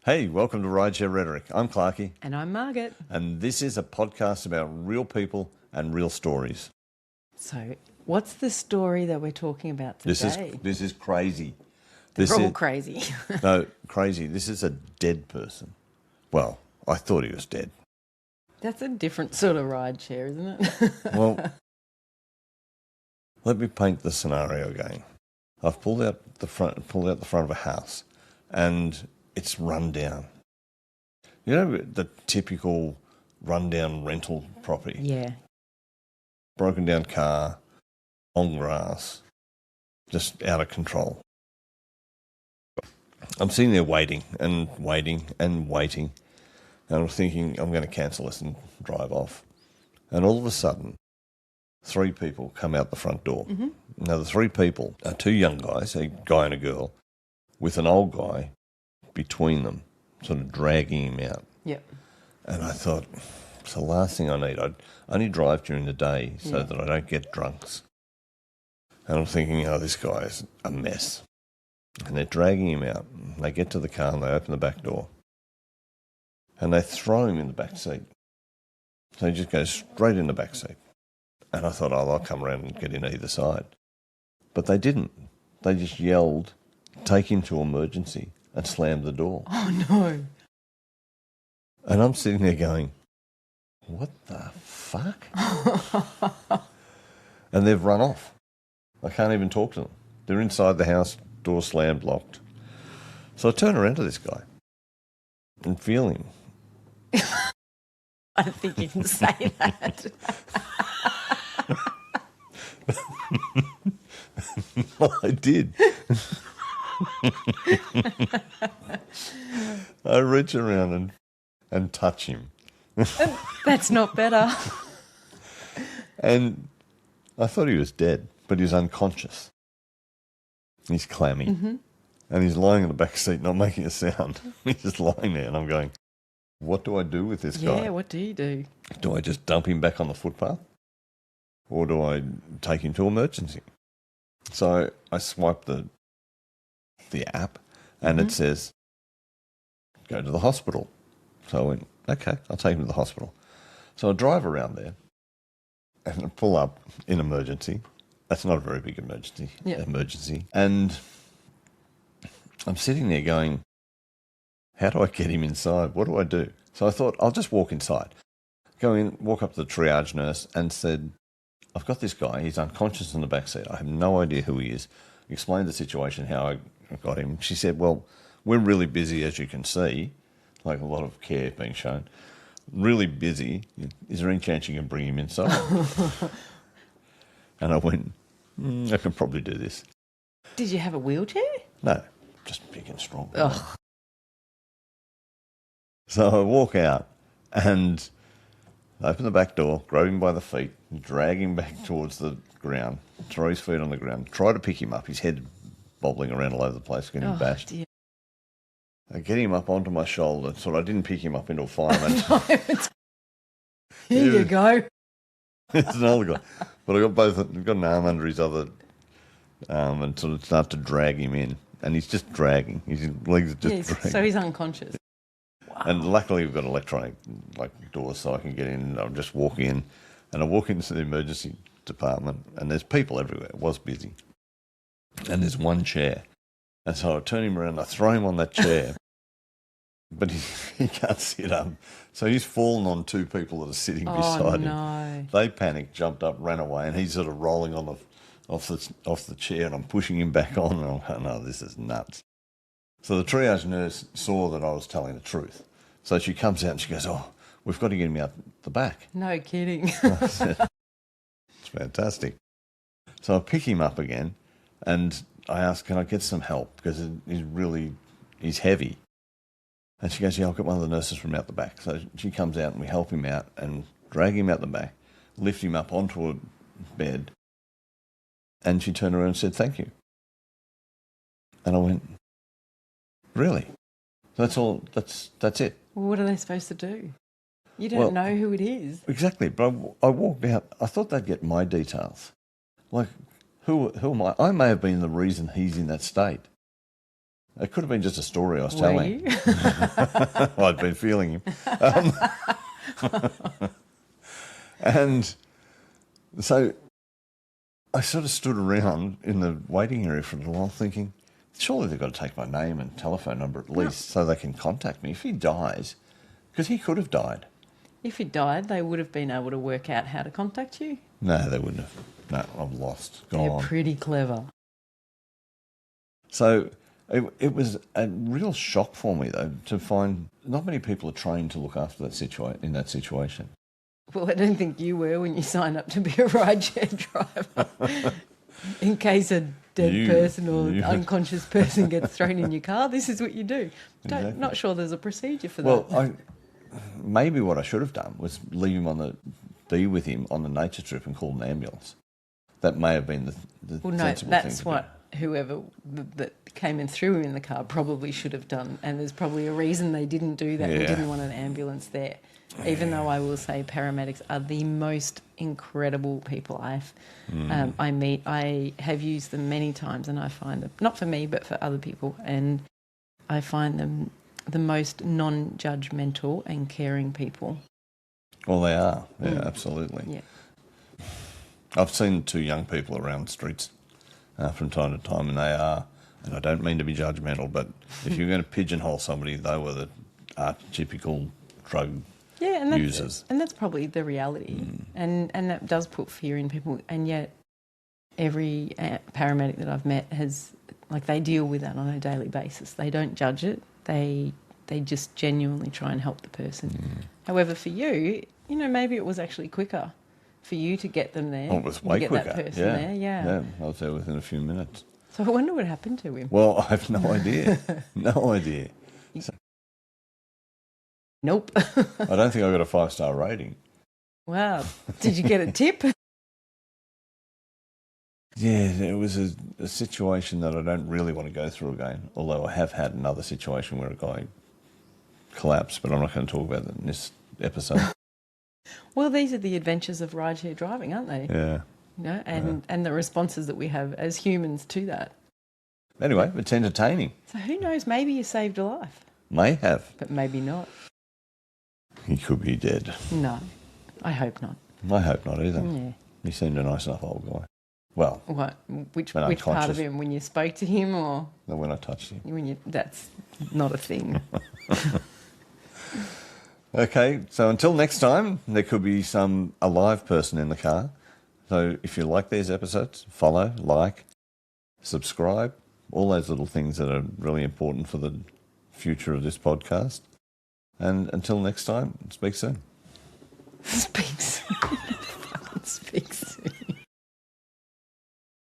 Hey, welcome to Rideshare Rhetoric. I'm Clarky, And I'm Margaret. and this is a podcast about real people and real stories. So, what's the story that we're talking about today? This is crazy. They're all crazy. No, crazy. This is a dead person. Well, I thought he was dead. That's a different sort of ride share, isn't it? Well, let me paint the scenario again. I've pulled out the front of a house, and it's run down. You know the typical rundown rental property. Yeah. Broken down car, long grass, just out of control. I'm sitting there waiting and waiting and waiting, and I'm thinking I'm going to cancel this and drive off. And all of a sudden, 3 people come out the front door. Mm-hmm. Now, the 3 people are 2 young guys, a guy and a girl, with an old guy between them, sort of dragging him out. Yep. And I thought, it's the last thing I need. I only drive during the day so that I don't get drunks. And I'm thinking, oh, this guy is a mess. And they're dragging him out. They get to the car and they open the back door. And they throw him in the back seat. So he just goes straight in the back seat. And I thought, oh, I'll come around and get in either side. But they didn't. They just yelled, take him to emergency, and slammed the door. Oh, no. And I'm sitting there going, what the fuck? And they've run off. I can't even talk to them. They're inside the house, door slammed, locked. So I turn around to this guy and feel him. I don't think you can say that. Well, I did. I reach around and touch him. That's not better. And I thought he was dead, but he was unconscious. He's clammy. Mm-hmm. And he's lying in the back seat, not making a sound. He's just lying there, and I'm going, what do I do with this guy? Yeah, what do you do? Do I just dump him back on the footpath? Or do I take him to emergency? So I swipe the app, and it says, go to the hospital. So I went, okay, I'll take him to the hospital. So I drive around there and I pull up in emergency. That's not a very big emergency. Yeah. Emergency. And I'm sitting there going, how do I get him inside? What do I do? So I thought, I'll just walk inside. Go in, walk up to the triage nurse and said, I've got this guy. He's unconscious in the back seat. I have no idea who he is. Explained the situation, how I got him. She said, well, we're really busy, as you can see, like a lot of care being shown. Really busy. Is there any chance you can bring him inside? And I went, I can probably do this. Did you have a wheelchair? No, just big and strong. Ugh. So I walk out and open the back door, grab him by the feet, drag him back towards the ground, throw his feet on the ground, try to pick him up, his head bobbling around all over the place, getting bashed. Dear. I get him up onto my shoulder, so I didn't pick him up into a fireman. Here you go. It's another guy. But I got an arm under his other arm and sort of start to drag him in. And he's just dragging. His legs are just dragging. So he's unconscious. Wow. And luckily we've got electronic doors so I can get in. I'll just walk in. And I walk into the emergency department and there's people everywhere. It was busy. And there's one chair. And so I turn him around and I throw him on that chair. But he can't sit up. So he's fallen on 2 people that are sitting beside him. They panicked, jumped up, ran away, and he's sort of rolling on off the chair, and I'm pushing him back on, and I'm going, no, this is nuts. So the triage nurse saw that I was telling the truth. So she comes out and she goes, oh, we've got to get him out the back. No kidding. I said, it's fantastic. So I pick him up again, and I ask, can I get some help? Because he's heavy. And she goes, yeah, I'll get one of the nurses from out the back. So she comes out and we help him out and drag him out the back, lift him up onto a bed. And she turned around and said, thank you. And I went, really? That's all, that's it. Well, what are they supposed to do? You don't know who it is. Exactly. But I walked out. I thought they'd get my details. Like, who am I? I may have been the reason he's in that state. It could have been just a story I was Were telling. you? I'd been feeling him. And so I sort of stood around in the waiting area for a little while thinking, surely they've got to take my name and telephone number at least so they can contact me. If he dies, because he could have died. If he died, they would have been able to work out how to contact you. No, they wouldn't have. No, I'm lost. They're Gone. pretty clever. So it was a real shock for me, though, to find not many people are trained to look after that in that situation. Well, I don't think you were when you signed up to be a rideshare driver. In case a dead person or unconscious person gets thrown in your car, this is what you do. Exactly. Not sure there's a procedure for that. Well, maybe what I should have done was leave him be with him on the nature trip and call an ambulance. That may have been the well, no, sensible that's thing to what whoever that came and threw him in the car probably should have done. And there's probably a reason they didn't do that. Yeah. They didn't want an ambulance there. Even though I will say paramedics are the most incredible people I meet. I have used them many times and I find them, not for me, but for other people, and I find them the most non-judgmental and caring people. Well, they are. Yeah, absolutely. Yeah. I've seen two young people around the streets from time to time, and they are, and I don't mean to be judgmental, but if you're going to pigeonhole somebody, they were the archetypical drug users. And that's probably the reality. And that does put fear in people. And yet every paramedic that I've met they deal with that on a daily basis. They don't judge it. They just genuinely try and help the person. However, for you, maybe it was actually quicker for you to get them there. Oh, it was way get quicker. That person there. Yeah. I was there within a few minutes. So I wonder what happened to him. Well, I have no idea. No idea. Nope. I don't think I got a 5-star rating. Wow. Did you get a tip? Yeah, it was a situation that I don't really want to go through again, although I have had another situation where a guy collapsed, but I'm not going to talk about that in this episode. Well, these are the adventures of rideshare driving, aren't they? Yeah. And the responses that we have as humans to that. Anyway, it's entertaining. So who knows, maybe you saved a life. May have. But maybe not. He could be dead. No, I hope not. I hope not either. Yeah. He seemed a nice enough old guy. Well, What? Which When part of unconscious. him? When you spoke to him, or when I touched him. That's not a thing. Okay, so until next time, there could be some alive person in the car. So if you like these episodes, follow, like, subscribe, all those little things that are really important for the future of this podcast. And until next time, speak soon. Speaks.